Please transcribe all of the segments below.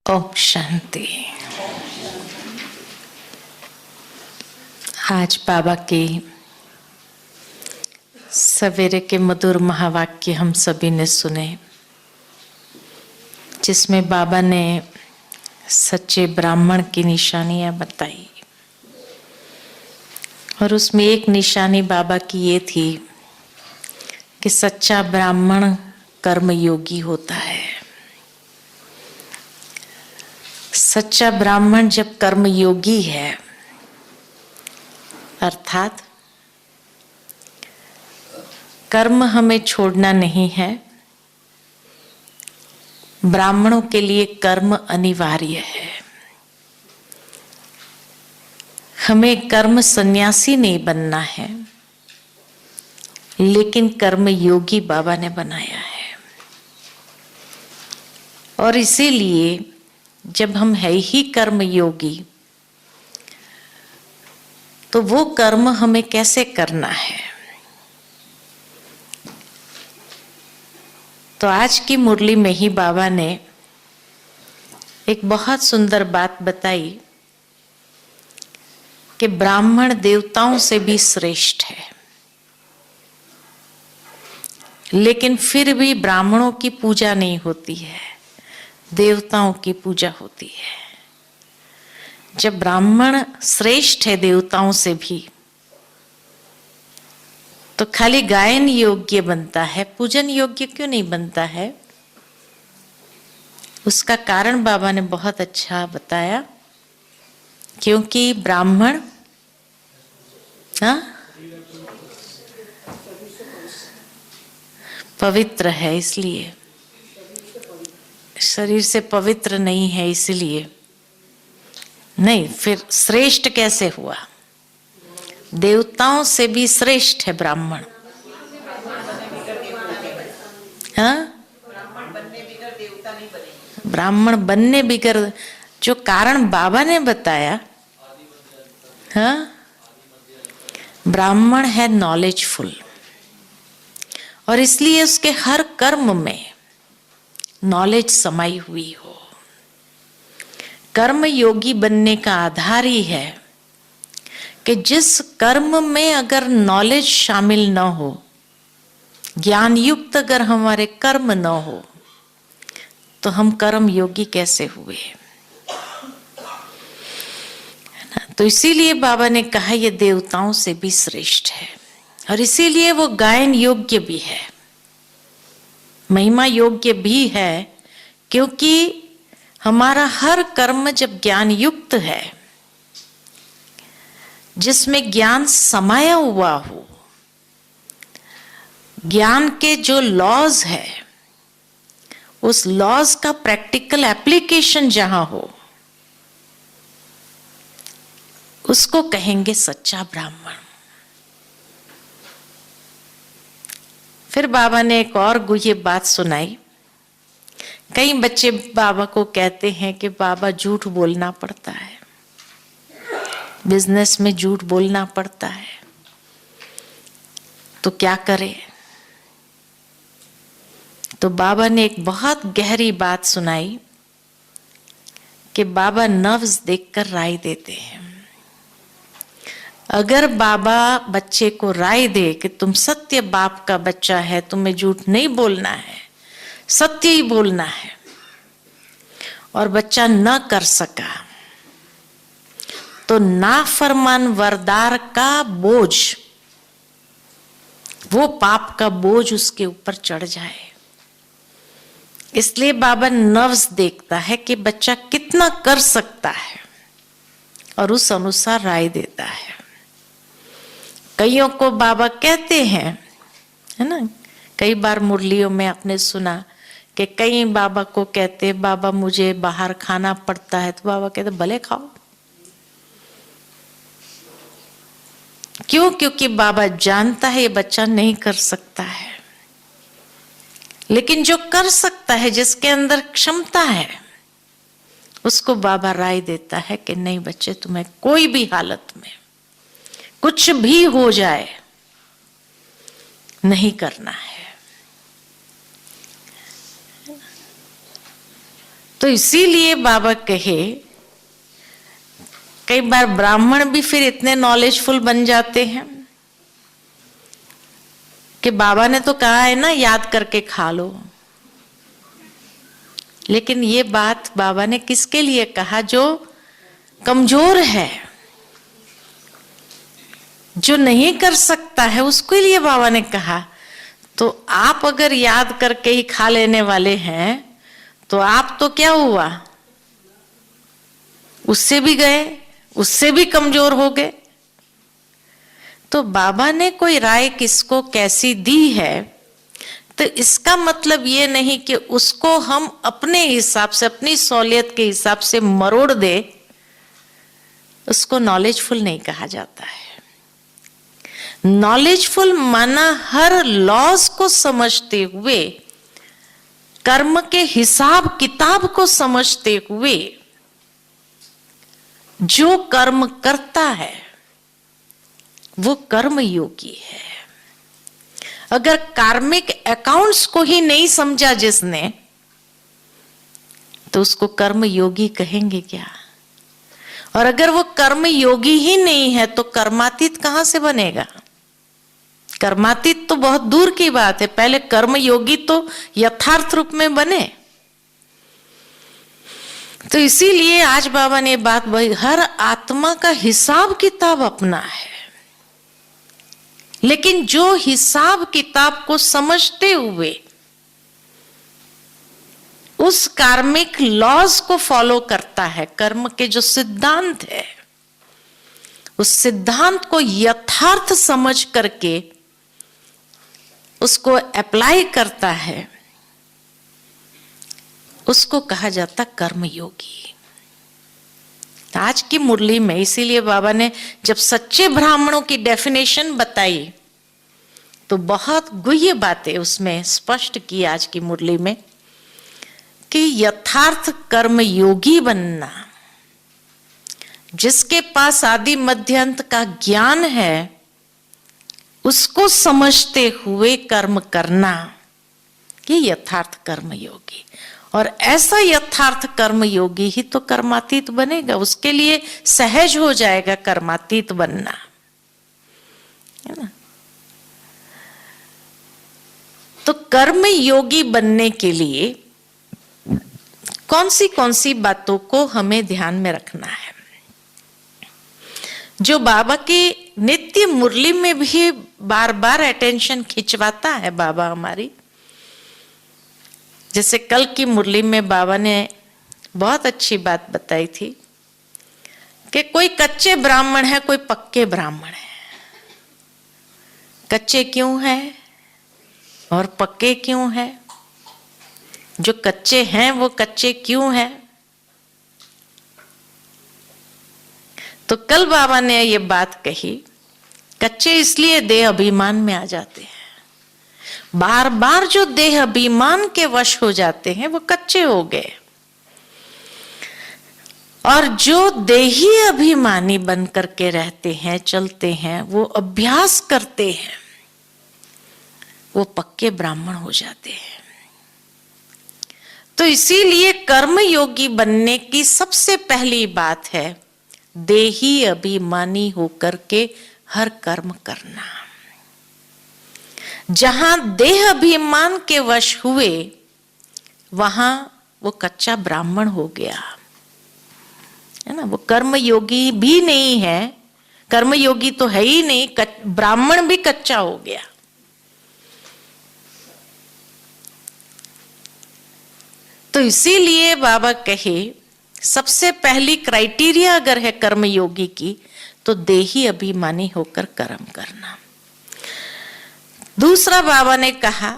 ओम शांति। आज बाबा के सवेरे के मधुर महावाक्य हम सभी ने सुने, जिसमें बाबा ने सच्चे ब्राह्मण की निशानियां बताई। और उसमें एक निशानी बाबा की ये थी कि सच्चा ब्राह्मण कर्मयोगी होता है। सच्चा ब्राह्मण जब कर्मयोगी है, अर्थात कर्म हमें छोड़ना नहीं है, ब्राह्मणों के लिए कर्म अनिवार्य है। हमें कर्म सन्यासी नहीं बनना है, लेकिन कर्म योगी बाबा ने बनाया है। और इसीलिए जब हम है ही कर्म योगी, तो वो कर्म हमें कैसे करना है। तो आज की मुरली में ही बाबा ने एक बहुत सुंदर बात बताई कि ब्राह्मण देवताओं से भी श्रेष्ठ है, लेकिन फिर भी ब्राह्मणों की पूजा नहीं होती है, देवताओं की पूजा होती है। जब ब्राह्मण श्रेष्ठ है देवताओं से भी, तो खाली गायन योग्य बनता है, पूजन योग्य क्यों नहीं बनता है? उसका कारण बाबा ने बहुत अच्छा बताया, क्योंकि ब्राह्मण पवित्र है, इसलिए शरीर से पवित्र नहीं है, इसलिए नहीं। फिर श्रेष्ठ कैसे हुआ? देवताओं से भी श्रेष्ठ है ब्राह्मण। ब्राह्मण बनने बिगर जो कारण बाबा ने बताया, ब्राह्मण है नॉलेजफुल, और इसलिए उसके हर कर्म में नॉलेज समाई हुई हो। कर्म योगी बनने का आधार ही है कि जिस कर्म में अगर नॉलेज शामिल न हो, ज्ञान युक्त अगर हमारे कर्म न हो, तो हम कर्म योगी कैसे हुए? तो इसीलिए बाबा ने कहा ये देवताओं से भी श्रेष्ठ है, और इसीलिए वो गायन योग्य भी है, महिमा योग्य भी है, क्योंकि हमारा हर कर्म जब ज्ञान युक्त है, जिसमें ज्ञान समाया हुआ हो, ज्ञान के जो लॉज है, उस लॉज का प्रैक्टिकल एप्लीकेशन जहां हो, उसको कहेंगे सच्चा ब्राह्मण। फिर बाबा ने एक और गुह्य बात सुनाई। कई बच्चे बाबा को कहते हैं कि बाबा झूठ बोलना पड़ता है, बिजनेस में झूठ बोलना पड़ता है, तो क्या करें? तो बाबा ने एक बहुत गहरी बात सुनाई कि बाबा नर्व्स देखकर राय देते हैं। अगर बाबा बच्चे को राय दे कि तुम सत्य बाप का बच्चा है, तुम्हें झूठ नहीं बोलना है, सत्य ही बोलना है, और बच्चा न कर सका, तो नाफरमान वरदार का बोझ, वो पाप का बोझ उसके ऊपर चढ़ जाए। इसलिए बाबा नर्व्स देखता है कि बच्चा कितना कर सकता है, और उस अनुसार राय देता है। कईयों को बाबा कहते हैं, है ना, कई बार मुरलियों में आपने सुना कि कई बाबा को कहते, बाबा मुझे बाहर खाना पड़ता है, तो बाबा कहते भले खाओ। क्यों? क्योंकि बाबा जानता है ये बच्चा नहीं कर सकता है, लेकिन जो कर सकता है, जिसके अंदर क्षमता है, उसको बाबा राय देता है कि नहीं बच्चे, तुम्हें कोई भी हालत में कुछ भी हो जाए नहीं करना है। तो इसीलिए बाबा कहे, कई बार ब्राह्मण भी फिर इतने नॉलेजफुल बन जाते हैं कि बाबा ने तो कहा है ना याद करके खा लो, लेकिन ये बात बाबा ने किसके लिए कहा? जो कमजोर है, जो नहीं कर सकता है, उसके लिए बाबा ने कहा। तो आप अगर याद करके ही खा लेने वाले हैं तो आप तो क्या हुआ, उससे भी गए, उससे भी कमजोर हो गए। तो बाबा ने कोई राय किसको कैसी दी है तो इसका मतलब ये नहीं कि उसको हम अपने हिसाब से, अपनी सहूलियत के हिसाब से मरोड़ दे, उसको नॉलेजफुल नहीं कहा जाता है। नॉलेजफुल माना हर लॉज को समझते हुए, कर्म के हिसाब किताब को समझते हुए जो कर्म करता है वो कर्म योगी है। अगर कार्मिक अकाउंट्स को ही नहीं समझा जिसने, तो उसको कर्म योगी कहेंगे क्या? और अगर वो कर्म योगी ही नहीं है तो कर्मातीत कहां से बनेगा? कर्मातीत तो बहुत दूर की बात है, पहले कर्म योगी तो यथार्थ रूप में बने। तो इसीलिए आज बाबा ने बात वही, हर आत्मा का हिसाब किताब अपना है, लेकिन जो हिसाब किताब को समझते हुए उस कार्मिक लॉज को फॉलो करता है, कर्म के जो सिद्धांत है उस सिद्धांत को यथार्थ समझ करके उसको अप्लाई करता है, उसको कहा जाता कर्मयोगी। आज की मुरली में इसीलिए बाबा ने जब सच्चे ब्राह्मणों की डेफिनेशन बताई तो बहुत गुह्य बातें उसमें स्पष्ट की आज की मुरली में, कि यथार्थ कर्मयोगी बनना, जिसके पास आदि मध्य अंत का ज्ञान है, उसको समझते हुए कर्म करना, ये यथार्थ कर्मयोगी। और ऐसा यथार्थ कर्मयोगी ही तो कर्मातीत बनेगा, उसके लिए सहज हो जाएगा कर्मातीत बनना, है ना। तो कर्मयोगी बनने के लिए कौन सी बातों को हमें ध्यान में रखना है, जो बाबा की नित्य मुरली में भी बार बार अटेंशन खिंचवाता है बाबा हमारी। जैसे कल की मुरली में बाबा ने बहुत अच्छी बात बताई थी कि कोई कच्चे ब्राह्मण है, कोई पक्के ब्राह्मण है। कच्चे क्यों है और पक्के क्यों है? जो कच्चे हैं वो कच्चे क्यों है? तो कल बाबा ने ये बात कही, कच्चे इसलिए देह अभिमान में आ जाते हैं, बार बार जो देह अभिमान के वश हो जाते हैं वो कच्चे हो गए। और जो देही अभिमानी बन करके रहते हैं, चलते हैं, वो अभ्यास करते हैं, वो पक्के ब्राह्मण हो जाते हैं। तो इसीलिए कर्मयोगी बनने की सबसे पहली बात है देही अभिमानी होकर के हर कर्म करना। जहां देह अभिमान के वश हुए वहां वो कच्चा ब्राह्मण हो गया, है ना। वो कर्मयोगी भी नहीं है, कर्मयोगी तो है ही नहीं, ब्राह्मण भी कच्चा हो गया। तो इसीलिए बाबा कहे सबसे पहली क्राइटेरिया अगर है कर्मयोगी की तो देही अभिमानी होकर कर्म करना। दूसरा बाबा ने कहा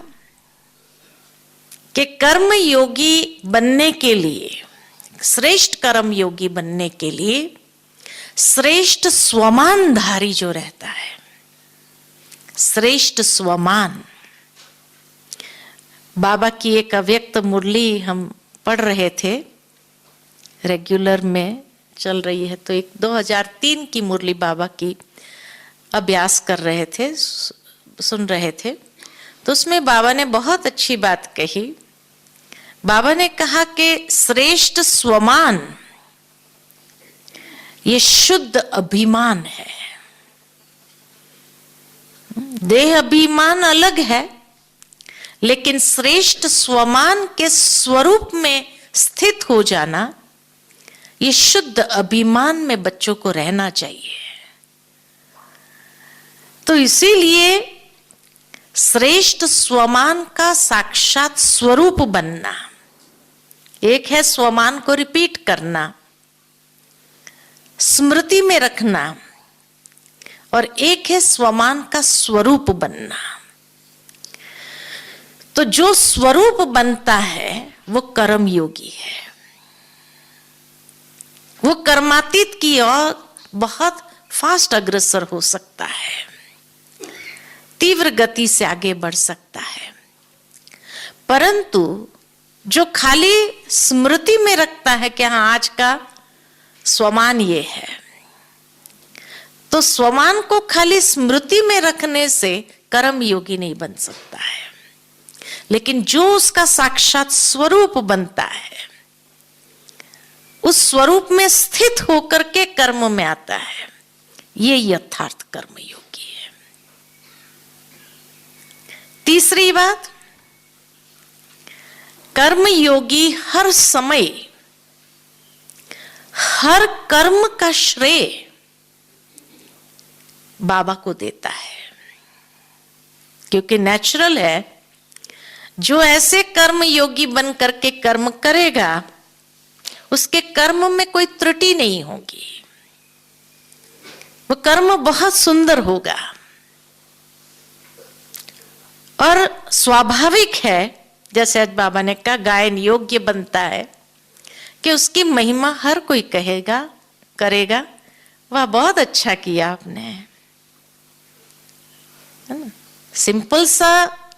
कि कर्मयोगी बनने के लिए, श्रेष्ठ कर्मयोगी बनने के लिए श्रेष्ठ स्वमानधारी जो रहता है, श्रेष्ठ स्वमान। बाबा की एक अव्यक्त मुरली हम पढ़ रहे थे, रेगुलर में चल रही है, तो एक 2003 की मुरली बाबा की अभ्यास कर रहे थे, सुन रहे थे। तो उसमें बाबा ने बहुत अच्छी बात कही। बाबा ने कहा कि श्रेष्ठ स्वमान ये शुद्ध अभिमान है। देह अभिमान अलग है, लेकिन श्रेष्ठ स्वमान के स्वरूप में स्थित हो जाना, ये शुद्ध अभिमान में बच्चों को रहना चाहिए। तो इसीलिए श्रेष्ठ स्वमान का साक्षात स्वरूप बनना, एक है स्वमान को रिपीट करना, स्मृति में रखना, और एक है स्वमान का स्वरूप बनना। तो जो स्वरूप बनता है वो कर्म योगी है, वो कर्मातीत की ओर बहुत फास्ट अग्रसर हो सकता है, तीव्र गति से आगे बढ़ सकता है। परंतु जो खाली स्मृति में रखता है कि हाँ आज का स्वमान ये है, तो स्वमान को खाली स्मृति में रखने से कर्म योगी नहीं बन सकता है। लेकिन जो उसका साक्षात स्वरूप बनता है, उस स्वरूप में स्थित होकर के कर्म में आता है, ये यथार्थ कर्म योगी है। तीसरी बात, कर्म योगी हर समय हर कर्म का श्रेय बाबा को देता है, क्योंकि नेचुरल है, जो ऐसे कर्म योगी बन करके कर्म करेगा उसके कर्म में कोई त्रुटि नहीं होगी, वो कर्म बहुत सुंदर होगा। और स्वाभाविक है, जैसे आज बाबा ने कहा, गायन योग्य बनता है कि उसकी महिमा हर कोई कहेगा, करेगा, वह बहुत अच्छा किया आपने, है ना। सिंपल सा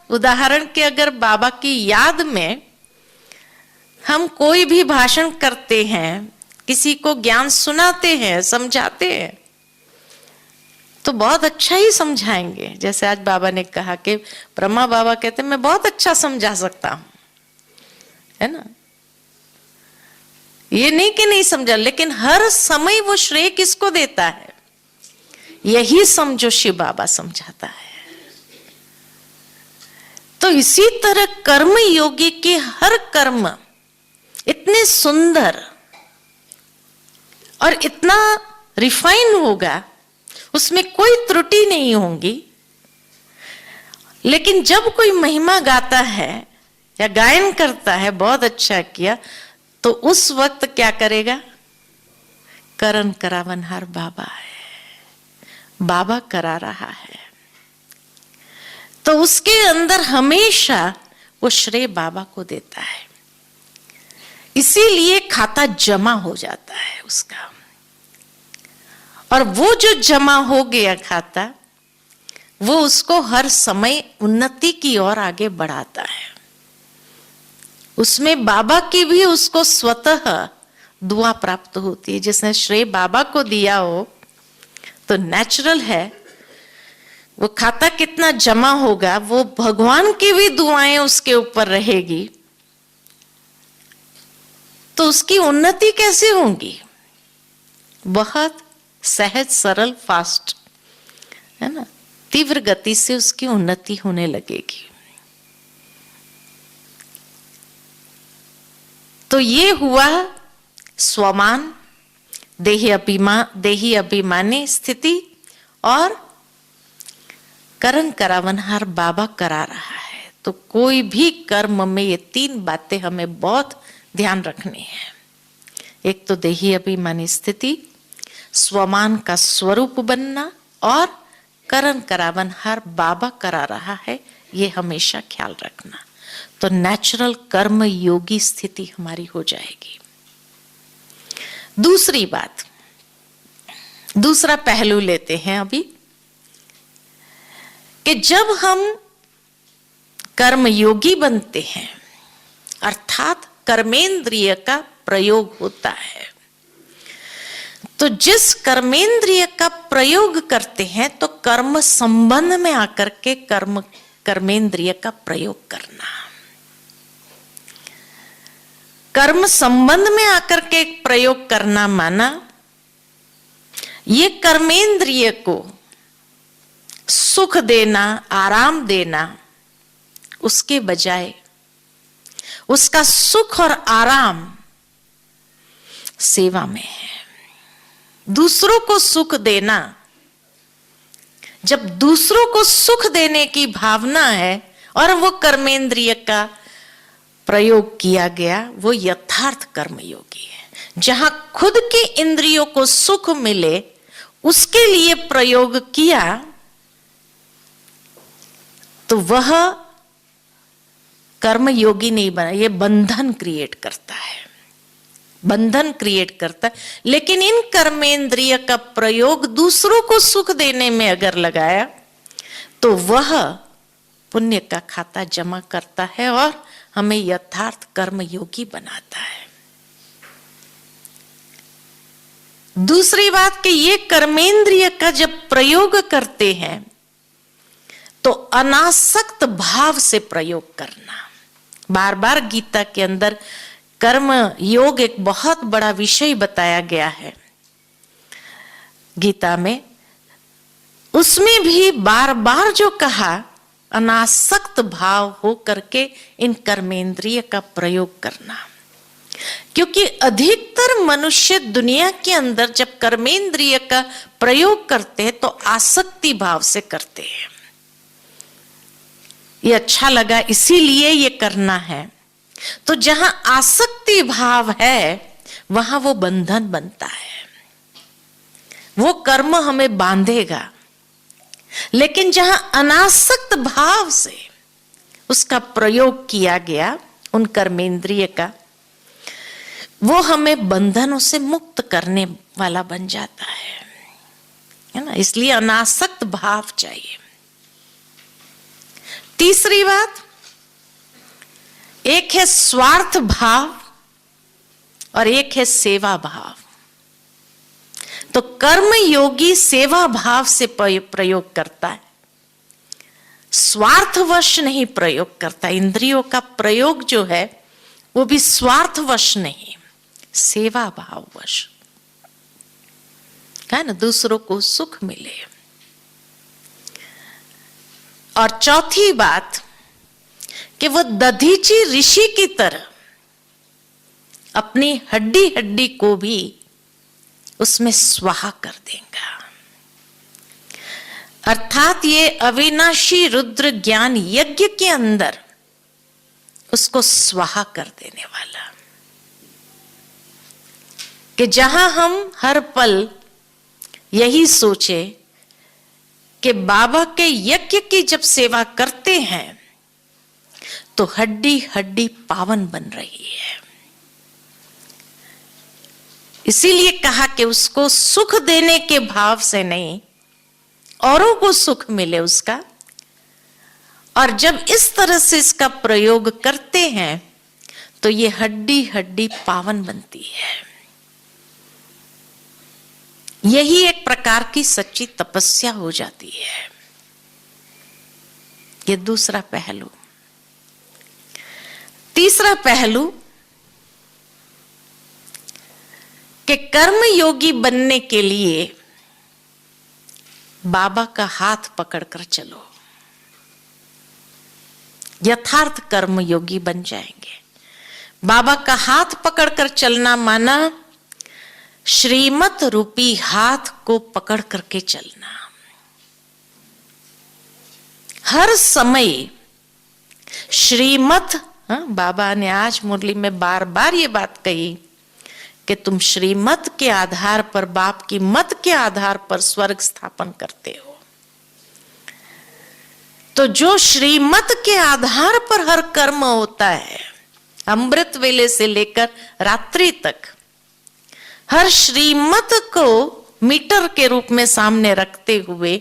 उदाहरण के अगर बाबा की याद में हम कोई भी भाषण करते हैं, किसी को ज्ञान सुनाते हैं, समझाते हैं, तो बहुत अच्छा ही समझाएंगे। जैसे आज बाबा ने कहा कि ब्रह्मा बाबा कहते मैं बहुत अच्छा समझा सकता हूं, है ना। ये नहीं कि नहीं समझा, लेकिन हर समय वो श्रेय किसको देता है? यही समझो शिव बाबा समझाता है। तो इसी तरह कर्म योगी के हर कर्म इतने सुंदर और इतना रिफाइन होगा, उसमें कोई त्रुटि नहीं होगी। लेकिन जब कोई महिमा गाता है या गायन करता है, बहुत अच्छा किया, तो उस वक्त क्या करेगा? करण करावनहार बाबा है, बाबा करा रहा है, तो उसके अंदर हमेशा वो श्रेय बाबा को देता है। इसीलिए खाता जमा हो जाता है उसका, और वो जो जमा हो गया खाता, वो उसको हर समय उन्नति की ओर आगे बढ़ाता है। उसमें बाबा की भी उसको स्वतः दुआ प्राप्त होती है। जिसने श्रेय बाबा को दिया हो तो नेचुरल है, वो खाता कितना जमा होगा, वो भगवान की भी दुआएं उसके ऊपर रहेगी, तो उसकी उन्नति कैसे होगी? बहुत सहज, सरल, फास्ट, है ना, तीव्र गति से उसकी उन्नति होने लगेगी। तो ये हुआ स्वमान, देही अभिमानी स्थिति, और करण करावनहार बाबा करा रहा है। तो कोई भी कर्म में ये तीन बातें हमें बहुत ध्यान रखनी है। एक तो देही अभिमानी स्थिति, स्वमान का स्वरूप बनना, और करण करावनहार बाबा करा रहा है, ये हमेशा ख्याल रखना। तो नेचुरल कर्म योगी स्थिति हमारी हो जाएगी। दूसरी बात, दूसरा पहलू लेते हैं अभी, कि जब हम कर्म योगी बनते हैं, अर्थात कर्मेंद्रिय का प्रयोग होता है, तो जिस कर्मेंद्रिय का प्रयोग करते हैं, तो कर्म संबंध में आकर के कर्मेंद्रिय का प्रयोग करना। कर्म संबंध में आकर के एक प्रयोग करना माना ये कर्मेंद्रिय को सुख देना, आराम देना, उसके बजाय उसका सुख और आराम सेवा में है। दूसरों को सुख देना, जब दूसरों को सुख देने की भावना है और वो कर्मेंद्रिय का प्रयोग किया गया, वो यथार्थ कर्मयोगी है। जहां खुद की इंद्रियों को सुख मिले उसके लिए प्रयोग किया तो वह कर्मयोगी नहीं बना, ये बंधन क्रिएट करता है, बंधन क्रिएट करता है। लेकिन इन कर्मेंद्रिय का प्रयोग दूसरों को सुख देने में अगर लगाया तो वह पुण्य का खाता जमा करता है और हमें यथार्थ कर्मयोगी बनाता है। दूसरी बात कि ये कर्मेंद्रिय का जब प्रयोग करते हैं तो अनासक्त भाव से प्रयोग करना। बार बार गीता के अंदर कर्म योग एक बहुत बड़ा विषय बताया गया है गीता में, उसमें भी बार बार जो कहा अनासक्त भाव हो करके इन कर्मेंद्रिय का प्रयोग करना। क्योंकि अधिकतर मनुष्य दुनिया के अंदर जब कर्मेंद्रिय का प्रयोग करते हैं तो आसक्ति भाव से करते हैं, ये अच्छा लगा इसीलिए ये करना है। तो जहां आसक्ति भाव है वहां वो बंधन बनता है, वो कर्म हमें बांधेगा। लेकिन जहां अनासक्त भाव से उसका प्रयोग किया गया उन कर्मेंद्रिय का, वो हमें बंधनों से मुक्त करने वाला बन जाता है ना। इसलिए अनासक्त भाव चाहिए। तीसरी बात, एक है स्वार्थ भाव और एक है सेवा भाव। तो कर्म योगी सेवा भाव से प्रयोग करता है, स्वार्थवश नहीं प्रयोग करता। इंद्रियों का प्रयोग जो है वो भी स्वार्थवश नहीं, सेवा भाववश है ना, दूसरों को सुख मिले। और चौथी बात कि वो दधीची ऋषि की तरह अपनी हड्डी हड्डी को भी उसमें स्वाहा कर देगा। अर्थात ये अविनाशी रुद्र ज्ञान यज्ञ के अंदर उसको स्वाहा कर देने वाला, कि जहां हम हर पल यही सोचे कि बाबा के यज्ञ की जब सेवा करते हैं तो हड्डी हड्डी पावन बन रही है। इसीलिए कहा कि उसको सुख देने के भाव से नहीं, औरों को सुख मिले उसका। और जब इस तरह से इसका प्रयोग करते हैं तो ये हड्डी हड्डी पावन बनती है। यही एक प्रकार की सच्ची तपस्या हो जाती है। ये दूसरा पहलू। तीसरा पहलू कि कर्म योगी बनने के लिए बाबा का हाथ पकड़कर चलो, यथार्थ कर्म योगी बन जाएंगे। बाबा का हाथ पकड़कर चलना माना श्रीमत रूपी हाथ को पकड़ करके चलना। हर समय श्रीमत, बाबा ने आज मुरली में बार बार ये बात कही कि तुम श्रीमत के आधार पर, बाप की मत के आधार पर स्वर्ग स्थापन करते हो। तो जो श्रीमत के आधार पर हर कर्म होता है, अमृत वेले से लेकर रात्रि तक, हर श्रीमत को मीटर के रूप में सामने रखते हुए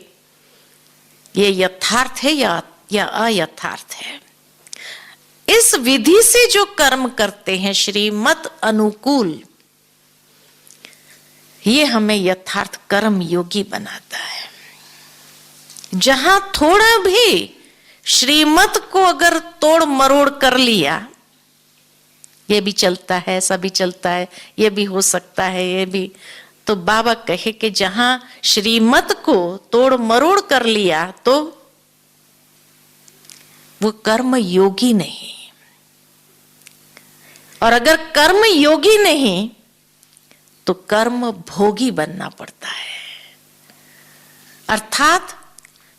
ये यथार्थ है या अयथार्थ है, इस विधि से जो कर्म करते हैं श्रीमत अनुकूल, ये हमें यथार्थ कर्म योगी बनाता है। जहां थोड़ा भी श्रीमत को अगर तोड़ मरोड़ कर लिया ये भी चलता है, ऐसा भी चलता है, ये भी हो सकता है, ये भी। तो बाबा कहे कि जहां श्रीमत को तोड़ मरोड़ कर लिया तो वो कर्म योगी नहीं। और अगर कर्म योगी नहीं तो कर्म भोगी बनना पड़ता है। अर्थात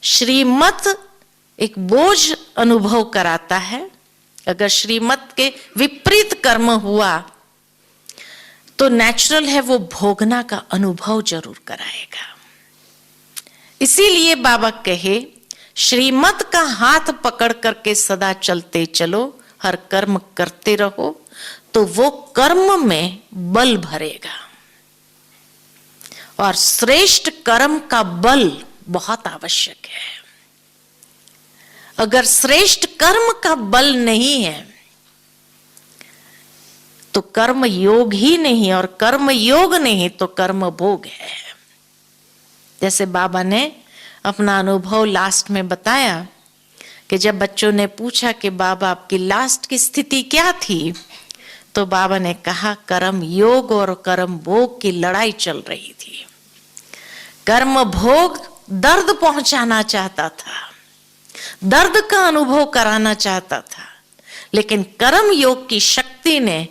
श्रीमत एक बोझ अनुभव कराता है। अगर श्रीमत के विपरीत कर्म हुआ तो नेचुरल है वो भोगना का अनुभव जरूर कराएगा। इसीलिए बाबा कहे श्रीमत का हाथ पकड़ करके सदा चलते चलो, हर कर्म करते रहो, तो वो कर्म में बल भरेगा। और श्रेष्ठ कर्म का बल बहुत आवश्यक है। अगर श्रेष्ठ कर्म का बल नहीं है तो कर्म योग ही नहीं, और कर्म योग नहीं तो कर्म भोग है। जैसे बाबा ने अपना अनुभव लास्ट में बताया कि जब बच्चों ने पूछा कि बाबा आपकी लास्ट की स्थिति क्या थी, तो बाबा ने कहा कर्म योग और कर्म भोग की लड़ाई चल रही थी। कर्म भोग दर्द पहुंचाना चाहता था, दर्द का अनुभव कराना चाहता था, लेकिन कर्म योग की शक्ति ने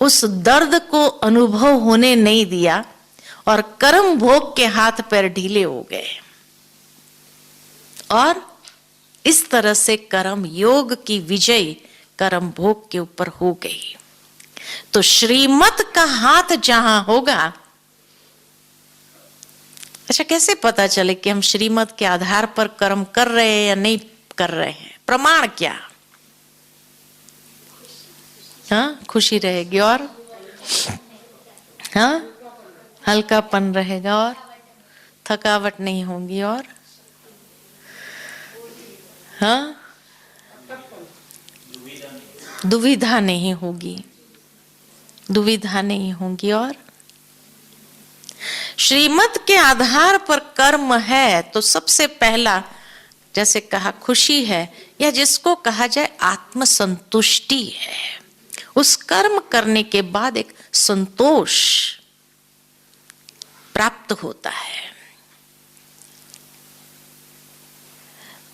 उस दर्द को अनुभव होने नहीं दिया और कर्म भोग के हाथ पैर ढीले हो गए। और इस तरह से कर्म योग की विजय कर्म भोग के ऊपर हो गई। तो श्रीमत का हाथ जहां होगा, अच्छा कैसे पता चले कि हम श्रीमत के आधार पर कर्म कर रहे हैं या नहीं कर रहे हैं? प्रमाण क्या? हाँ, खुशी रहेगी और हाँ हल्कापन रहेगा और थकावट नहीं होगी और हाँ दुविधा नहीं होगी, दुविधा नहीं होगी। और श्रीमत के आधार पर कर्म है तो सबसे पहला जैसे कहा खुशी है, या जिसको कहा जाए आत्मसंतुष्टि है। उस कर्म करने के बाद एक संतोष प्राप्त होता है।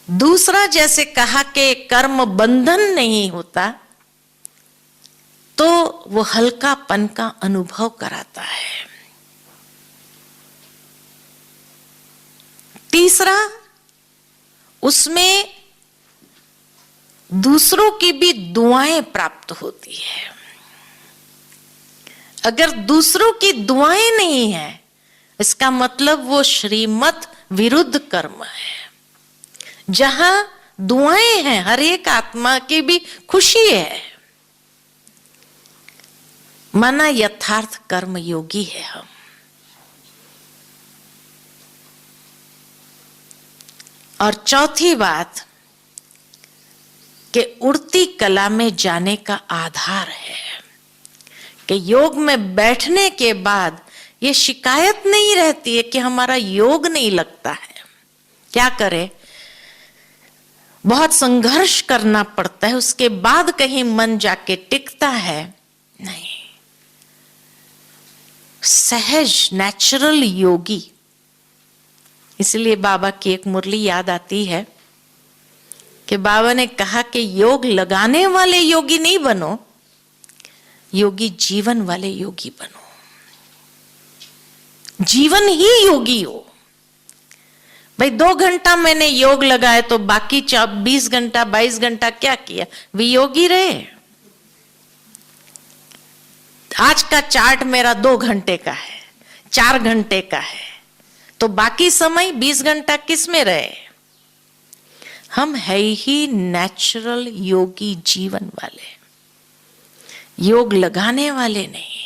दूसरा जैसे कहा कि कर्म बंधन नहीं होता तो वो हल्कापन का अनुभव कराता है। तीसरा उसमें दूसरों की भी दुआएं प्राप्त होती है। अगर दूसरों की दुआएं नहीं है इसका मतलब वो श्रीमत विरुद्ध कर्म है। जहां दुआएं हैं हर एक आत्मा की भी खुशी है, माना यथार्थ कर्म योगी है हम। और चौथी बात कि उड़ती कला में जाने का आधार है कि योग में बैठने के बाद ये शिकायत नहीं रहती है कि हमारा योग नहीं लगता है। क्या करे, बहुत संघर्ष करना पड़ता है, उसके बाद कहीं मन जाके टिकता है नहीं। सहज नेचुरल योगी। इसलिए बाबा की एक मुरली याद आती है कि बाबा ने कहा कि योग लगाने वाले योगी नहीं बनो, योगी जीवन वाले योगी बनो। जीवन ही योगी हो। भाई 2 घंटा मैंने योग लगाए तो बाकी 20 घंटा 22 घंटा क्या किया? वियोगी रहे। आज का चार्ट मेरा 2 घंटे का है, 4 घंटे का है, तो बाकी समय 20 घंटा किस में रहे? हम है ही नेचुरल योगी जीवन वाले, योग लगाने वाले नहीं।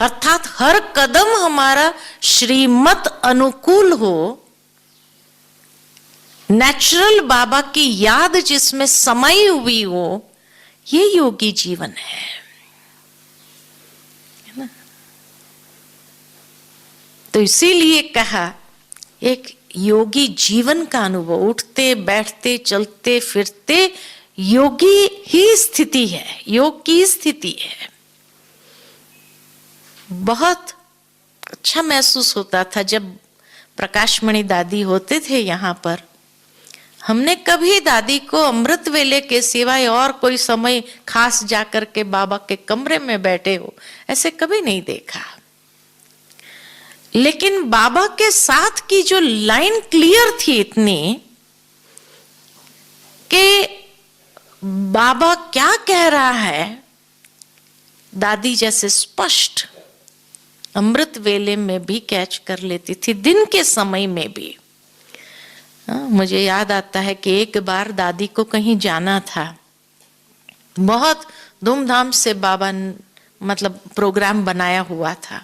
अर्थात हर कदम हमारा श्रीमत अनुकूल हो, नेचुरल बाबा की याद जिसमें समाई हुई हो, ये योगी जीवन है ना? तो इसीलिए कहा एक योगी जीवन का अनुभव, उठते बैठते चलते फिरते योगी ही स्थिति है, योग की स्थिति है। बहुत अच्छा महसूस होता था जब प्रकाशमणि दादी होते थे यहाँ पर। हमने कभी दादी को अमृत वेले के सिवाय और कोई समय खास जाकर के बाबा के कमरे में बैठे हो ऐसे कभी नहीं देखा। लेकिन बाबा के साथ की जो लाइन क्लियर थी इतनी कि बाबा क्या कह रहा है, दादी जैसे स्पष्ट अमृत वेले में भी कैच कर लेती थी, दिन के समय में भी। मुझे याद आता है कि एक बार दादी को कहीं जाना था, बहुत धूमधाम से बाबा मतलब प्रोग्राम बनाया हुआ था,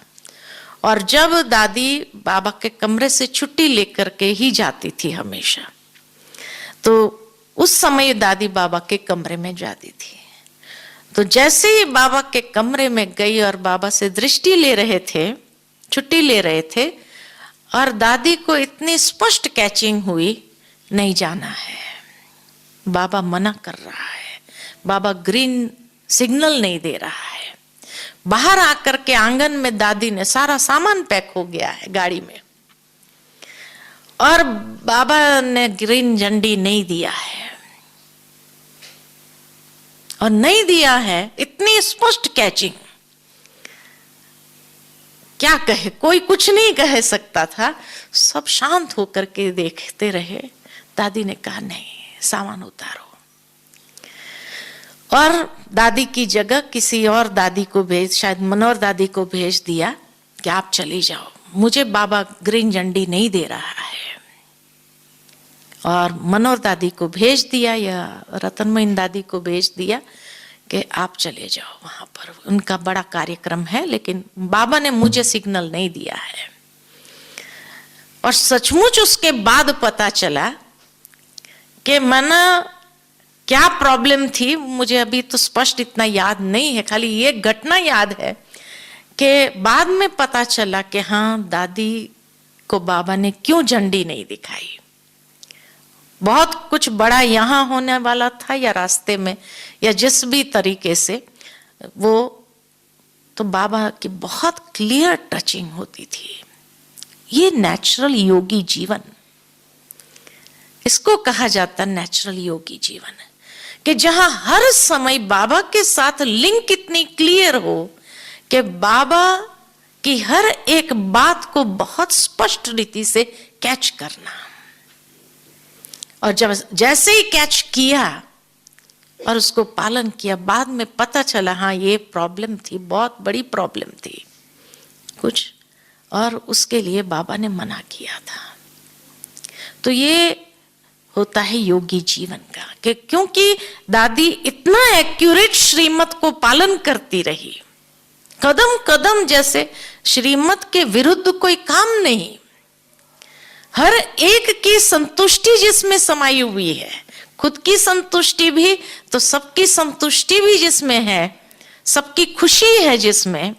और जब दादी बाबा के कमरे से छुट्टी लेकर के ही जाती थी हमेशा, तो उस समय दादी बाबा के कमरे में जाती थी। तो जैसे ही बाबा के कमरे में गई और बाबा से दृष्टि ले रहे थे, छुट्टी ले रहे थे, और दादी को इतनी स्पष्ट कैचिंग हुई, नहीं जाना है, बाबा मना कर रहा है, बाबा ग्रीन सिग्नल नहीं दे रहा है। बाहर आकर के आंगन में दादी ने सारा सामान पैक हो गया है गाड़ी में, और बाबा ने ग्रीन झंडी नहीं दिया है, और नहीं दिया है, इतनी स्पष्ट कैचिंग, क्या कहे, कोई कुछ नहीं कह सकता था। सब शांत होकर के देखते रहे। दादी ने कहा नहीं, सामान उतारो, और दादी की जगह किसी और दादी को भेज, शायद मनोहर दादी को भेज दिया कि आप चली जाओ, मुझे बाबा ग्रीन झंडी नहीं दे रहा है। और मनोहर दादी को भेज दिया या रतनमयी दादी को भेज दिया कि आप चले जाओ, वहां पर उनका बड़ा कार्यक्रम है, लेकिन बाबा ने मुझे सिग्नल नहीं दिया है। और सचमुच उसके बाद पता चला कि मना क्या प्रॉब्लम थी, मुझे अभी तो स्पष्ट इतना याद नहीं है, खाली ये घटना याद है कि बाद में पता चला कि हाँ, दादी को बाबा ने क्यों झंडी नहीं दिखाई। बहुत कुछ बड़ा यहाँ होने वाला था, या रास्ते में, या जिस भी तरीके से, वो तो बाबा की बहुत क्लियर टचिंग होती थी। ये नेचुरल योगी जीवन, इसको कहा जाता नेचुरल योगी जीवन, कि जहां हर समय बाबा के साथ लिंक इतनी क्लियर हो कि बाबा की हर एक बात को बहुत स्पष्ट रीति से कैच करना, और जब जैसे ही कैच किया और उसको पालन किया, बाद में पता चला हाँ, ये प्रॉब्लम थी, बहुत बड़ी प्रॉब्लम थी कुछ, और उसके लिए बाबा ने मना किया था। तो ये होता है योगी जीवन का, कि क्योंकि दादी इतना एक्यूरेट श्रीमत को पालन करती रही, कदम कदम जैसे श्रीमत के विरुद्ध कोई काम नहीं, हर एक की संतुष्टि जिसमें समाई हुई है, खुद की संतुष्टि भी तो सबकी संतुष्टि भी जिसमें है, सबकी खुशी है जिसमें,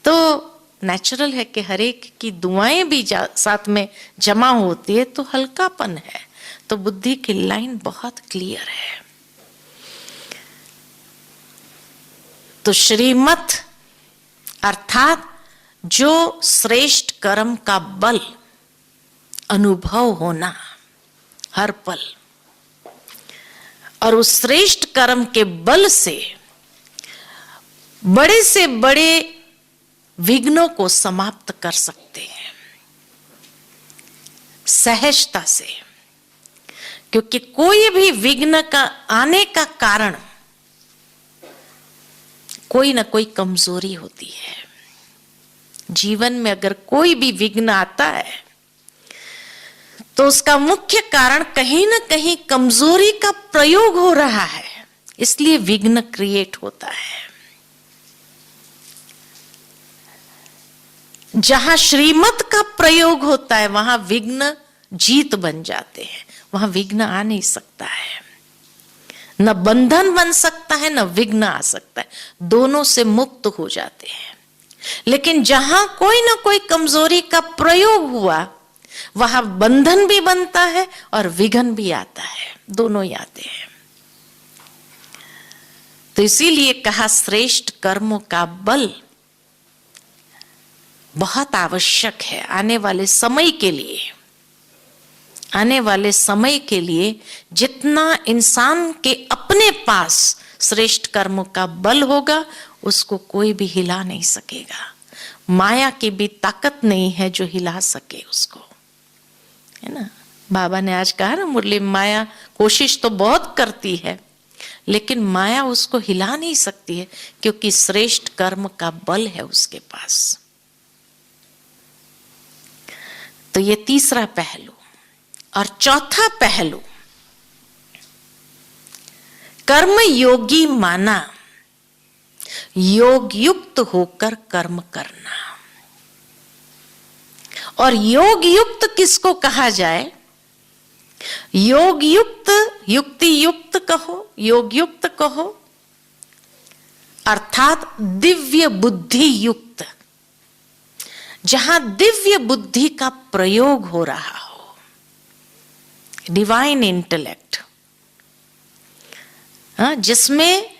तो नेचुरल है कि हर एक की दुआएं भी साथ में जमा होती है, तो हल्कापन है, तो बुद्धि की लाइन बहुत क्लियर है। तो श्रीमत अर्थात जो श्रेष्ठ कर्म का बल अनुभव होना हर पल, और उस श्रेष्ठ कर्म के बल से बड़े विघ्नों को समाप्त कर सकते हैं सहजता से, क्योंकि कोई भी विघ्न का आने का कारण कोई ना कोई कमजोरी होती है। जीवन में अगर कोई भी विघ्न आता है तो उसका मुख्य कारण कहीं ना कहीं कमजोरी का प्रयोग हो रहा है, इसलिए विघ्न क्रिएट होता है। जहां श्रीमत का प्रयोग होता है वहां विघ्न जीत बन जाते हैं, वहां विघ्न आ नहीं सकता है, न बंधन बन सकता है, न विघ्न आ सकता है, दोनों से मुक्त हो जाते हैं। लेकिन जहां कोई ना कोई कमजोरी का प्रयोग हुआ वहां बंधन भी बनता है और विघ्न भी आता है, दोनों ही आते हैं। तो इसीलिए कहा श्रेष्ठ कर्मों का बल बहुत आवश्यक है आने वाले समय के लिए। आने वाले समय के लिए जितना इंसान के अपने पास श्रेष्ठ कर्म का बल होगा, उसको कोई भी हिला नहीं सकेगा। माया की भी ताकत नहीं है जो हिला सके उसको, है ना। बाबा ने आज कहा ना मुरली, माया कोशिश तो बहुत करती है लेकिन माया उसको हिला नहीं सकती है, क्योंकि श्रेष्ठ कर्म का बल है उसके पास। तो ये तीसरा पहलू। और चौथा पहलू, कर्म योगी माना, योग युक्त होकर कर्म करना। और योग युक्त किसको कहा जाए? योग युक्त, युक्ति युक्त कहो, योग युक्त कहो, अर्थात दिव्य बुद्धि युक्त, जहां दिव्य बुद्धि का प्रयोग हो रहा हो, डिवाइन इंटेलेक्ट, जिसमें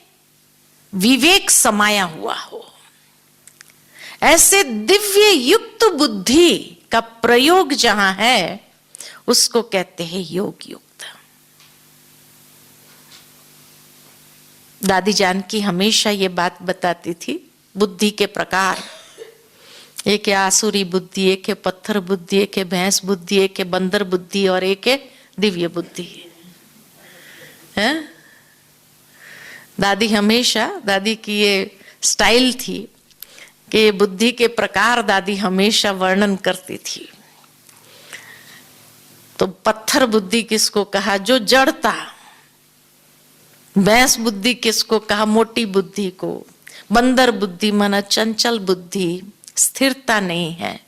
विवेक समाया हुआ हो, ऐसे दिव्य युक्त बुद्धि का प्रयोग जहां है उसको कहते हैं योग युक्त। दादी जानकी हमेशा ये बात बताती थी, बुद्धि के प्रकार, एक है आसुरी बुद्धि, एक है पत्थर बुद्धि, एक है भैंस बुद्धि, एक है बंदर बुद्धि और एक है दिव्य बुद्धि है। दादी हमेशा, दादी की ये स्टाइल थी कि बुद्धि के प्रकार दादी हमेशा वर्णन करती थी। तो पत्थर बुद्धि किसको कहा? जो जड़ता। भैंस बुद्धि किसको कहा? मोटी बुद्धि को। बंदर बुद्धि माना चंचल बुद्धि, स्थिरता नहीं है,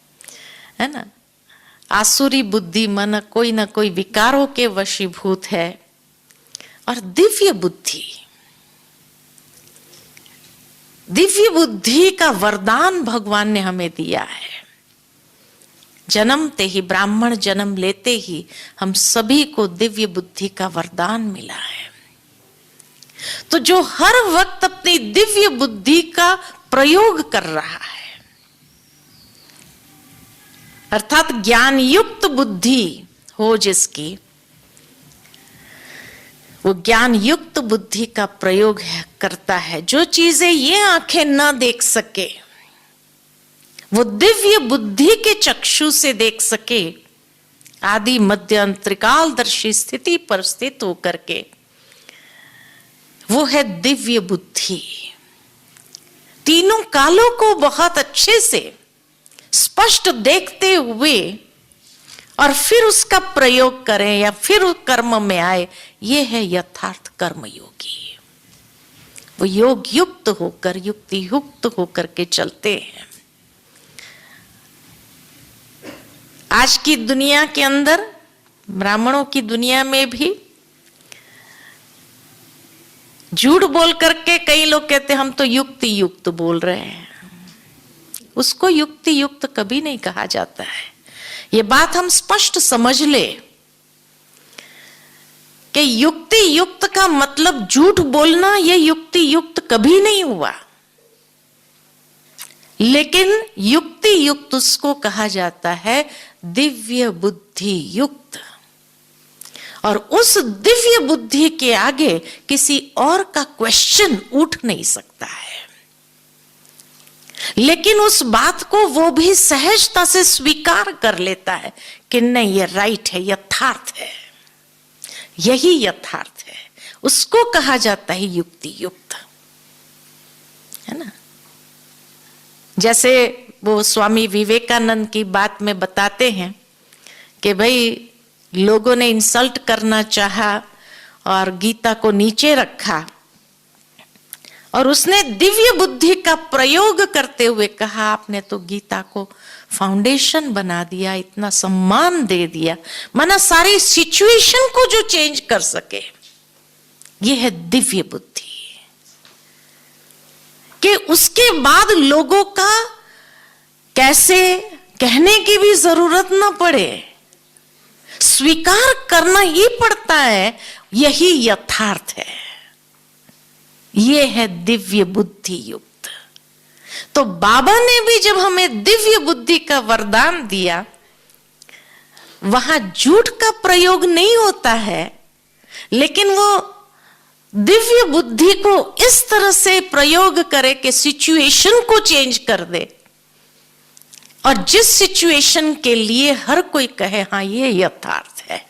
है ना। आसुरी बुद्धि माना कोई ना कोई विकारों के वशीभूत है। और दिव्य बुद्धि, दिव्य बुद्धि का वरदान भगवान ने हमें दिया है। जन्मते ही, ब्राह्मण जन्म लेते ही हम सभी को दिव्य बुद्धि का वरदान मिला है। तो जो हर वक्त अपनी दिव्य बुद्धि का प्रयोग कर रहा है, अर्थात ज्ञान युक्त बुद्धि हो जिसकी, वो ज्ञान युक्त बुद्धि का प्रयोग करता है। जो चीजें ये आंखें ना देख सके वो दिव्य बुद्धि के चक्षु से देख सके, आदि मध्य अंत त्रिकालदर्शी स्थिति पर स्थित होकर के, वो है दिव्य बुद्धि। तीनों कालों को बहुत अच्छे से स्पष्ट देखते हुए और फिर उसका प्रयोग करें या फिर उस कर्म में आए, ये है यथार्थ कर्मयोगी। वो योग युक्त होकर, युक्ति युक्त होकर के चलते हैं। आज की दुनिया के अंदर, ब्राह्मणों की दुनिया में भी झूठ बोल करके कई लोग कहते हम तो युक्ति युक्त बोल रहे हैं। उसको युक्ति युक्त कभी नहीं कहा जाता है। ये बात हम स्पष्ट समझ ले कि युक्ति युक्त का मतलब झूठ बोलना, ये युक्ति युक्त कभी नहीं हुआ। लेकिन युक्ति युक्त उसको कहा जाता है दिव्य बुद्धि युक्त। और उस दिव्य बुद्धि के आगे किसी और का क्वेश्चन उठ नहीं सकता है। लेकिन उस बात को वो भी सहजता से स्वीकार कर लेता है कि नहीं, ये राइट है, यथार्थ है, यही यथार्थ है। उसको कहा जाता है युक्ति युक्त, है ना। जैसे वो स्वामी विवेकानंद की बात में बताते हैं कि भाई लोगों ने इंसल्ट करना चाहा और गीता को नीचे रखा, और उसने दिव्य बुद्धि का प्रयोग करते हुए कहा आपने तो गीता को फाउंडेशन बना दिया, इतना सम्मान दे दिया, माना सारी सिचुएशन को जो चेंज कर सके, ये है दिव्य बुद्धि। कि उसके बाद लोगों का कैसे कहने की भी जरूरत ना पड़े, स्वीकार करना ही पड़ता है, यही यथार्थ है। ये है दिव्य बुद्धि युक्त। तो बाबा ने भी जब हमें दिव्य बुद्धि का वरदान दिया, वहां झूठ का प्रयोग नहीं होता है, लेकिन वो दिव्य बुद्धि को इस तरह से प्रयोग करे कि सिचुएशन को चेंज कर दे, और जिस सिचुएशन के लिए हर कोई कहे हाँ ये यथार्थ है,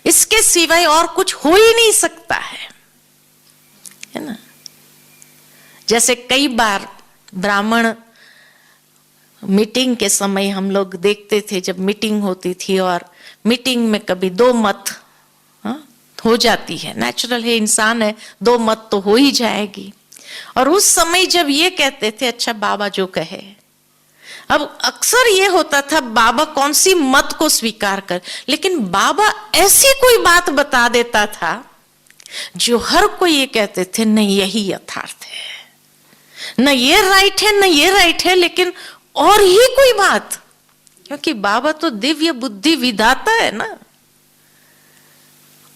इसके सिवाय और कुछ हो ही नहीं सकता है ना। जैसे कई बार ब्राह्मण मीटिंग के समय हम लोग देखते थे, जब मीटिंग होती थी और मीटिंग में कभी दो मत हो जाती है, नेचुरल है, इंसान है, दो मत तो हो ही जाएगी। और उस समय जब ये कहते थे अच्छा बाबा जो कहे, अब अक्सर ये होता था बाबा कौन सी मत को स्वीकार कर, लेकिन बाबा ऐसी कोई बात बता देता था जो हर कोई ये कहते थे नहीं यही यथार्थ है, न ये राइट है न ये राइट है, लेकिन और ही कोई बात, क्योंकि बाबा तो दिव्य बुद्धि विधाता है ना,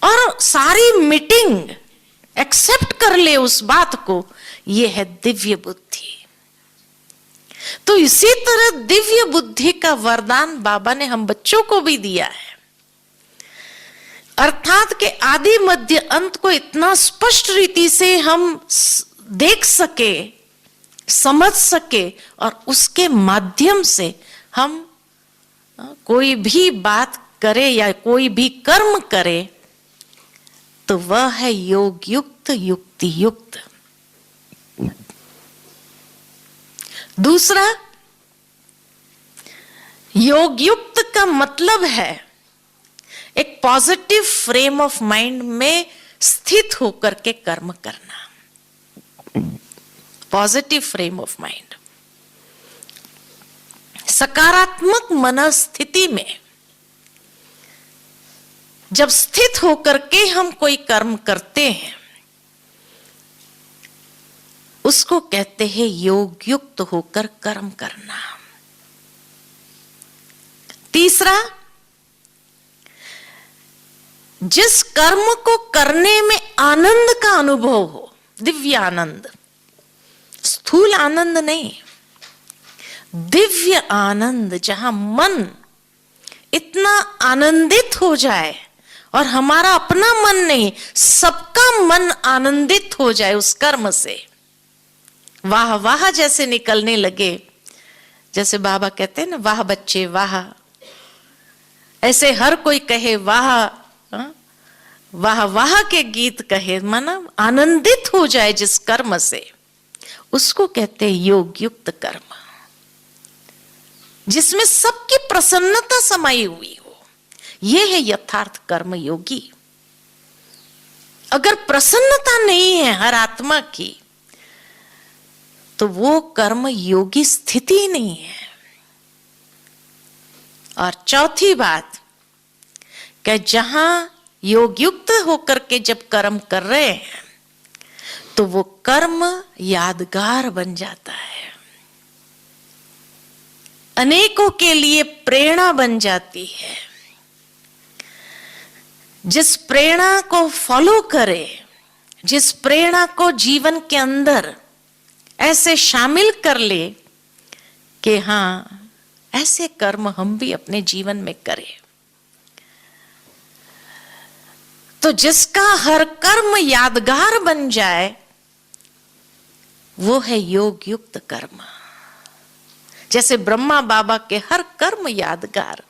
और सारी मीटिंग एक्सेप्ट कर ले उस बात को, ये है दिव्य बुद्धि। तो इसी तरह दिव्य बुद्धि का वरदान बाबा ने हम बच्चों को भी दिया है, अर्थात के आदि मध्य अंत को इतना स्पष्ट रीति से हम देख सके, समझ सके, और उसके माध्यम से हम कोई भी बात करे या कोई भी कर्म करे तो वह है योग युक्त, युक्ति युक्त। दूसरा, योग युक्त का मतलब है एक पॉजिटिव फ्रेम ऑफ माइंड में स्थित होकर के कर्म करना। पॉजिटिव फ्रेम ऑफ माइंड, सकारात्मक मनस्थिति में जब स्थित होकर के हम कोई कर्म करते हैं उसको कहते हैं योग युक्त होकर कर्म करना। तीसरा, जिस कर्म को करने में आनंद का अनुभव हो, दिव्य आनंद, स्थूल आनंद नहीं, दिव्य आनंद, जहां मन इतना आनंदित हो जाए और हमारा अपना मन नहीं सबका मन आनंदित हो जाए उस कर्म से, वाह वाह जैसे निकलने लगे। जैसे बाबा कहते हैं ना, वाह बच्चे वाह, ऐसे हर कोई कहे वाह, वाह वाह के गीत कहे, माना आनंदित हो जाए जिस कर्म से, उसको कहते हैं योग युक्त कर्म, जिसमें सबकी प्रसन्नता समाई हुई हो। यह है यथार्थ कर्म योगी। अगर प्रसन्नता नहीं है हर आत्मा की तो वो कर्म योगी स्थिति नहीं है। और चौथी बात कि जहां योग युक्त होकर के जब कर्म कर रहे हैं तो वो कर्म यादगार बन जाता है, अनेकों के लिए प्रेरणा बन जाती है। जिस प्रेरणा को फॉलो करे, जिस प्रेरणा को जीवन के अंदर ऐसे शामिल कर ले कि हाँ ऐसे कर्म हम भी अपने जीवन में करें, तो जिसका हर कर्म यादगार बन जाए वो है योग युक्त कर्म। जैसे ब्रह्मा बाबा के हर कर्म यादगार,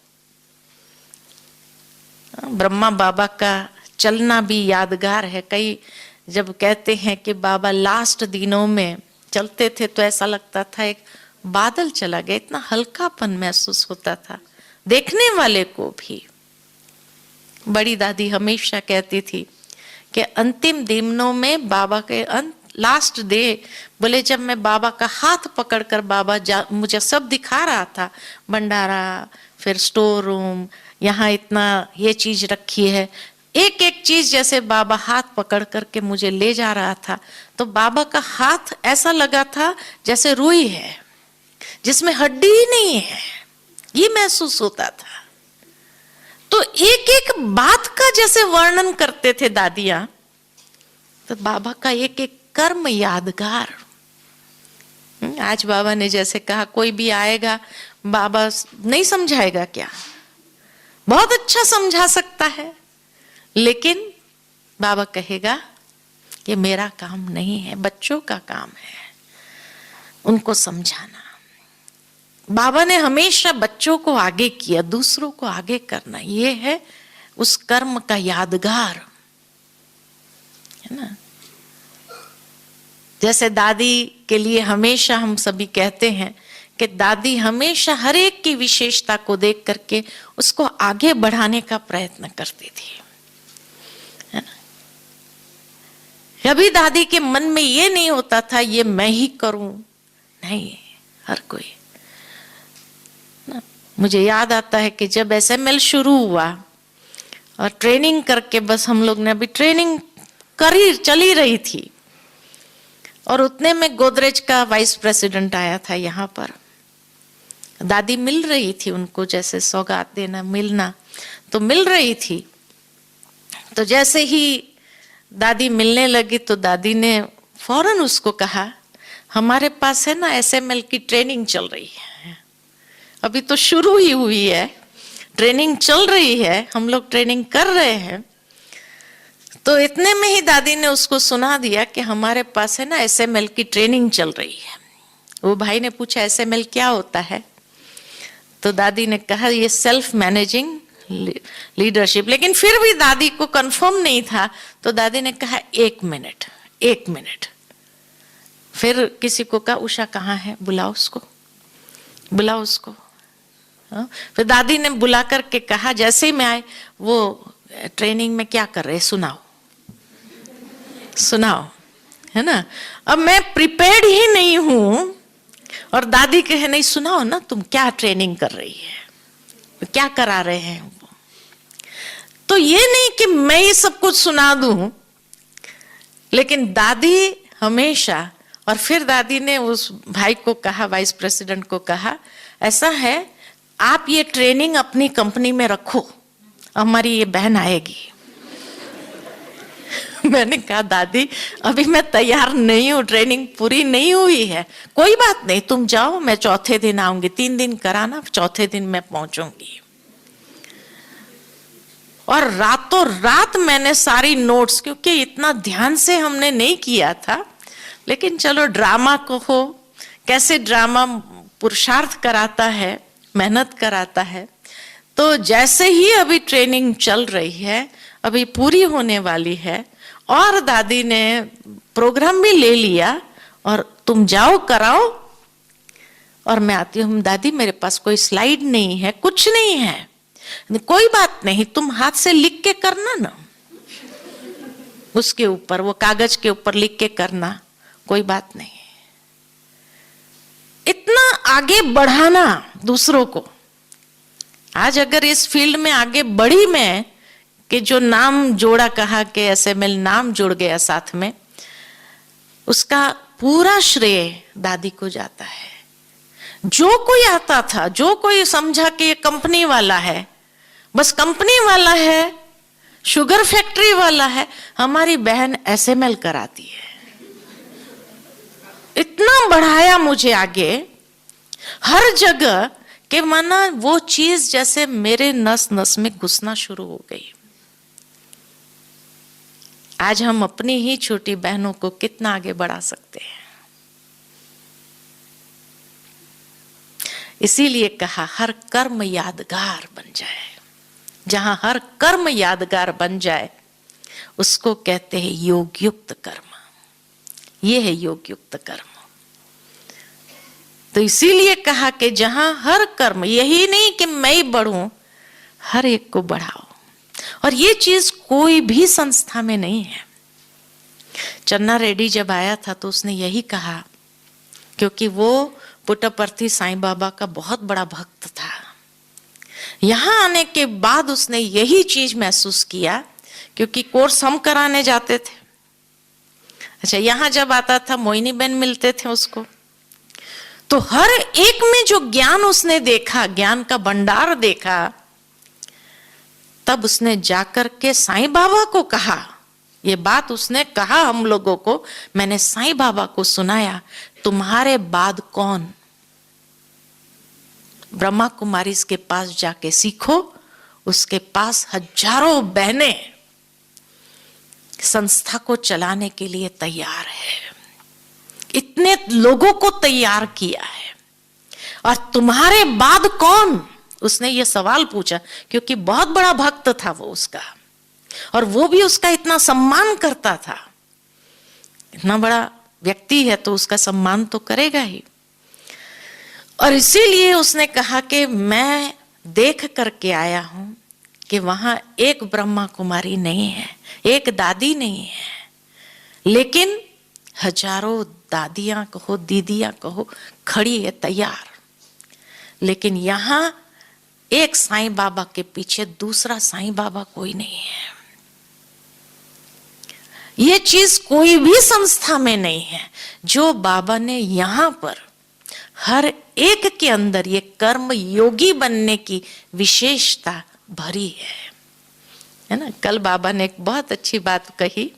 ब्रह्मा बाबा का चलना भी यादगार है। कई जब कहते हैं कि बाबा लास्ट दिनों में चलते थे तो ऐसा लगता था एक बादल चला गया, इतना हल्कापन महसूस होता था देखने वाले को भी। बड़ी दादी हमेशा कहती थी कि अंतिम दिनों में बाबा के लास्ट डे, बोले जब मैं बाबा का हाथ पकड़कर बाबा मुझे सब दिखा रहा था, भंडारा, फिर स्टोर रूम, यहाँ इतना ये चीज रखी है, एक एक चीज जैसे बाबा हाथ पकड़ करके मुझे ले जा रहा था, तो बाबा का हाथ ऐसा लगा था जैसे रुई है जिसमें हड्डी ही नहीं है, ये महसूस होता था। तो एक एक बात का जैसे वर्णन करते थे दादियां, तो बाबा का एक एक कर्म यादगार। आज बाबा ने जैसे कहा, कोई भी आएगा, बाबा नहीं समझाएगा क्या? बहुत अच्छा समझा सकता है, लेकिन बाबा कहेगा कि मेरा काम नहीं है, बच्चों का काम है उनको समझाना। बाबा ने हमेशा बच्चों को आगे किया, दूसरों को आगे करना, ये है उस कर्म का यादगार, है ना। जैसे दादी के लिए हमेशा हम सभी कहते हैं कि दादी हमेशा हर एक की विशेषता को देख करके उसको आगे बढ़ाने का प्रयत्न करती थी, है ना। कभी दादी के मन में ये नहीं होता था ये मैं ही करूं, नहीं, हर कोई ना। मुझे याद आता है कि जब एसएमएल शुरू हुआ और ट्रेनिंग करके बस हम लोग ने अभी ट्रेनिंग करी चली रही थी, और उतने में गोदरेज का वाइस प्रेसिडेंट आया था यहाँ पर। दादी मिल रही थी उनको, जैसे सौगात देना, मिलना तो मिल रही थी। तो जैसे ही दादी मिलने लगी तो दादी ने फौरन उसको कहा, हमारे पास है ना एसएमएल की ट्रेनिंग चल रही है, अभी तो शुरू ही हुई है, ट्रेनिंग चल रही है, हम लोग ट्रेनिंग कर रहे हैं। तो इतने में ही दादी ने उसको सुना दिया कि हमारे पास है ना एसएमएल की ट्रेनिंग चल रही है। वो भाई ने पूछा एसएमएल क्या होता है? तो दादी ने कहा ये सेल्फ मैनेजिंग लीडरशिप। लेकिन फिर भी दादी को कंफर्म नहीं था, तो दादी ने कहा 1 मिनट 1 मिनट। फिर किसी को कहा उषा कहाँ है, बुलाओ उसको, बुलाओ उसको। फिर दादी ने बुला करके कहा, जैसे ही मैं आए, वो ट्रेनिंग में क्या कर रहे, सुनाओ सुनाओ, है ना। अब मैं प्रिपेयर्ड ही नहीं हूं, और दादी कहे नहीं सुनाओ ना, तुम क्या ट्रेनिंग कर रही है, क्या करा रहे हैं। तो ये नहीं कि मैं ये सब कुछ सुना दूं, लेकिन दादी हमेशा। और फिर दादी ने उस भाई को कहा, वाइस प्रेसिडेंट को कहा, ऐसा है आप ये ट्रेनिंग अपनी कंपनी में रखो, हमारी ये बहन आएगी। मैंने कहा दादी अभी मैं तैयार नहीं हूं, ट्रेनिंग पूरी नहीं हुई है। कोई बात नहीं, तुम जाओ, मैं चौथे दिन आऊंगी, 3 दिन कराना, चौथे दिन मैं पहुंचूंगी। और रातों रात मैंने सारी नोट्स, क्योंकि इतना ध्यान से हमने नहीं किया था, लेकिन चलो ड्रामा को हो, कैसे ड्रामा पुरुषार्थ कराता है, मेहनत कराता है। तो जैसे ही अभी ट्रेनिंग चल रही है, अभी पूरी होने वाली है, और दादी ने प्रोग्राम भी ले लिया, और तुम जाओ कराओ, और मैं आती हूँ। दादी मेरे पास कोई स्लाइड नहीं है, कुछ नहीं है। कोई बात नहीं, तुम हाथ से लिख के करना ना, उसके ऊपर, वो कागज के ऊपर लिख के करना, कोई बात नहीं। इतना आगे बढ़ाना दूसरों को। आज अगर इस फील्ड में आगे बढ़ी मैं, कि जो नाम जोड़ा, कहा कि एसएमएल नाम जुड़ गया साथ में, उसका पूरा श्रेय दादी को जाता है। जो कोई आता था, जो कोई समझा कि ये कंपनी वाला है, बस कंपनी वाला है, शुगर फैक्ट्री वाला है, हमारी बहन एसएमएल कराती है। इतना बढ़ाया मुझे आगे हर जगह कि माना वो चीज जैसे मेरे नस नस में घुसना शुरू हो गई। आज हम अपनी ही छोटी बहनों को कितना आगे बढ़ा सकते हैं। इसीलिए कहा हर कर्म यादगार बन जाए। जहां हर कर्म यादगार बन जाए उसको कहते हैं योग युक्त कर्म। ये है योग युक्त कर्म। तो इसीलिए कहा कि जहां हर कर्म, यही नहीं कि मैं ही बढ़ूं, हर एक को बढ़ाओ। और ये चीज कोई भी संस्था में नहीं है। चन्ना रेड्डी जब आया था तो उसने यही कहा, क्योंकि वो पुट्टपर्ती साईं बाबा का बहुत बड़ा भक्त था। यहां आने के बाद उसने यही चीज महसूस किया, क्योंकि कोर्स हम कराने जाते थे। अच्छा, यहां जब आता था मोहिनी बहन मिलते थे उसको, तो हर एक में जो ज्ञान उसने देखा, ज्ञान का भंडार देखा, तब उसने जाकर के साईं बाबा को कहा। ये बात उसने कहा हम लोगों को, मैंने साईं बाबा को सुनाया, तुम्हारे बाद कौन? ब्रह्मा कुमारी के पास जाके सीखो। उसके पास हजारों बहनें संस्था को चलाने के लिए तैयार है, इतने लोगों को तैयार किया है। और तुम्हारे बाद कौन? उसने ये सवाल पूछा क्योंकि बहुत बड़ा भक्त था वो उसका, और वो भी उसका इतना सम्मान करता था। इतना बड़ा व्यक्ति है तो उसका सम्मान तो करेगा ही। और इसीलिए उसने कहा कि मैं देख करके आया हूं कि वहां एक ब्रह्मा कुमारी नहीं है, एक दादी नहीं है, लेकिन हजारों दादियां कहो, दीदियां कहो, खड़ी है तैयार। लेकिन यहां एक साईं बाबा के पीछे दूसरा साईं बाबा कोई नहीं है। ये चीज कोई भी संस्था में नहीं है। जो बाबा ने यहां पर हर एक के अंदर ये कर्म योगी बनने की विशेषता भरी है ना। कल बाबा ने एक बहुत अच्छी बात कही,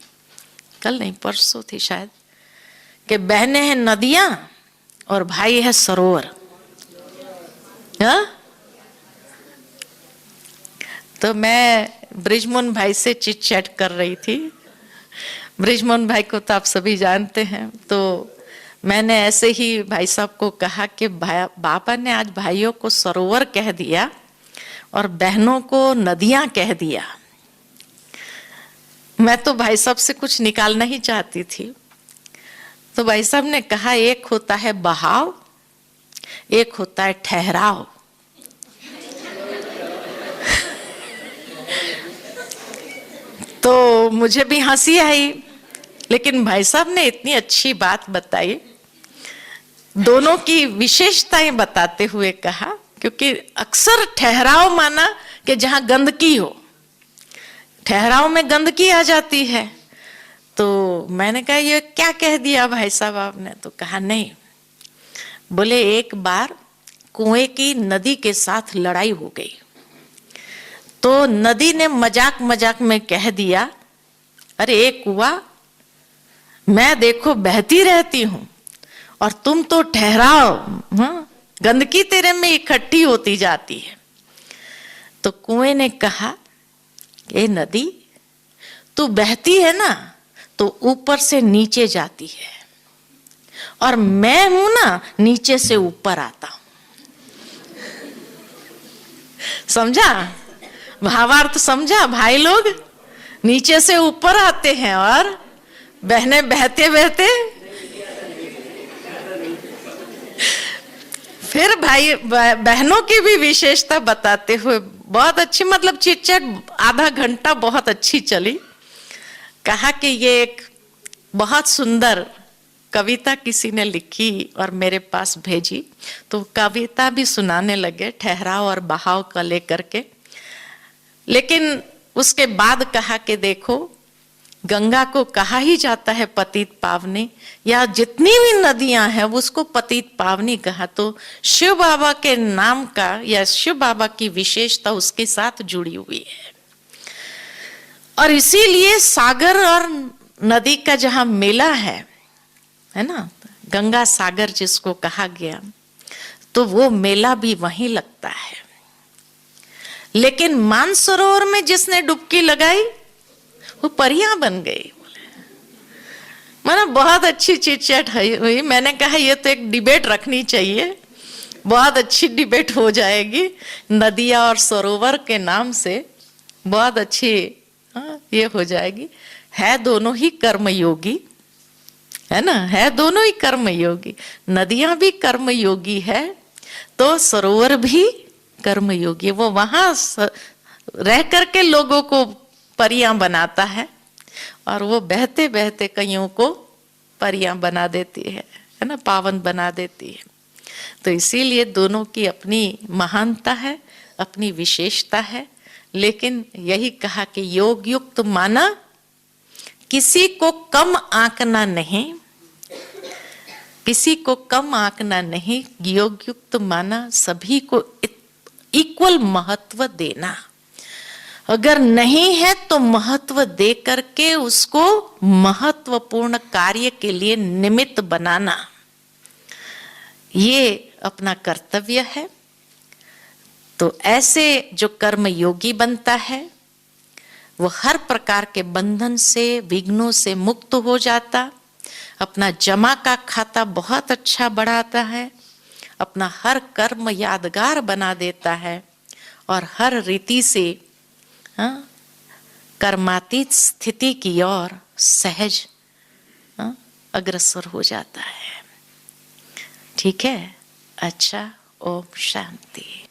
कल नहीं परसों थी शायद, कि बहनें हैं नदियां और भाई है सरोवर। हाँ? तो मैं ब्रिजमोहन भाई से चिट चैट कर रही थी। ब्रिजमोहन भाई को तो आप सभी जानते हैं। तो मैंने ऐसे ही भाई साहब को कहा कि बाबा ने आज भाइयों को सरोवर कह दिया और बहनों को नदियां कह दिया। मैं तो भाई साहब से कुछ निकालना ही चाहती थी। तो भाई साहब ने कहा एक होता है बहाव, एक होता है ठहराव। तो मुझे भी हंसी आई, लेकिन भाई साहब ने इतनी अच्छी बात बताई, दोनों की विशेषताएं बताते हुए कहा, क्योंकि अक्सर ठहराव माना कि जहां गंदगी हो, ठहराव में गंदगी आ जाती है। तो मैंने कहा ये क्या कह दिया भाई साहब आपने? तो कहा नहीं, बोले एक बार कुएं की नदी के साथ लड़ाई हो गई, तो नदी ने मजाक मजाक में कह दिया, अरे एक कुआं, मैं देखो बहती रहती हूं और तुम तो ठहराओ, गंदगी तेरे में इकट्ठी होती जाती है। तो कुएं ने कहा, ए नदी, तू बहती है ना तो ऊपर से नीचे जाती है, और मैं हूं ना नीचे से ऊपर आता हूं। समझा भावार्थ? समझा भाई लोग? नीचे से ऊपर आते हैं और बहनें बहते बहते फिर भाई बहनों की भी विशेषता बताते हुए बहुत अच्छी, मतलब चिट चैट आधा घंटा बहुत अच्छी चली। कहा कि ये एक बहुत सुंदर कविता किसी ने लिखी और मेरे पास भेजी, तो कविता भी सुनाने लगे ठहराव और बहाव का लेकर के। लेकिन उसके बाद कहा कि देखो, गंगा को कहा ही जाता है पतित पावनी, या जितनी भी नदियां हैं उसको पतित पावनी कहा। तो शिव बाबा के नाम का या शिव बाबा की विशेषता उसके साथ जुड़ी हुई है। और इसीलिए सागर और नदी का जहां मेला है ना, गंगा सागर जिसको कहा गया, तो वो मेला भी वहीं लगता है। लेकिन मानसरोवर में जिसने डुबकी लगाई वो परियां बन गई। मैंने बहुत अच्छी चिट चैट हुई। मैंने कहा ये तो एक डिबेट रखनी चाहिए, बहुत अच्छी डिबेट हो जाएगी नदिया और सरोवर के नाम से, बहुत अच्छी ये हो जाएगी। है दोनों ही कर्मयोगी, है ना, है दोनों ही कर्मयोगी। नदियां भी कर्मयोगी है तो सरोवर भी कर्मयोगी। वो वहां रह करके लोगों को परियां बनाता है और वो बहते बहते कईयों को परियां बना देती है ना, पावन बना देती है। तो इसीलिए दोनों की अपनी महानता है, अपनी विशेषता है। लेकिन यही कहा कि योग युक्त माना, किसी को कम आंकना नहीं, किसी को कम आंकना नहीं, योग युक्त माना सभी को इक्वल महत्व देना। अगर नहीं है तो महत्व दे करके उसको महत्वपूर्ण कार्य के लिए निमित्त बनाना। ये अपना कर्तव्य है। तो ऐसे जो कर्म योगी बनता है वो हर प्रकार के बंधन से, विघ्नों से मुक्त हो जाता, अपना जमा का खाता बहुत अच्छा बढ़ाता है, अपना हर कर्म यादगार बना देता है और हर रीति से कर्मातीत स्थिति की ओर सहज अग्रसर हो जाता है। ठीक है? अच्छा, ओम शांति।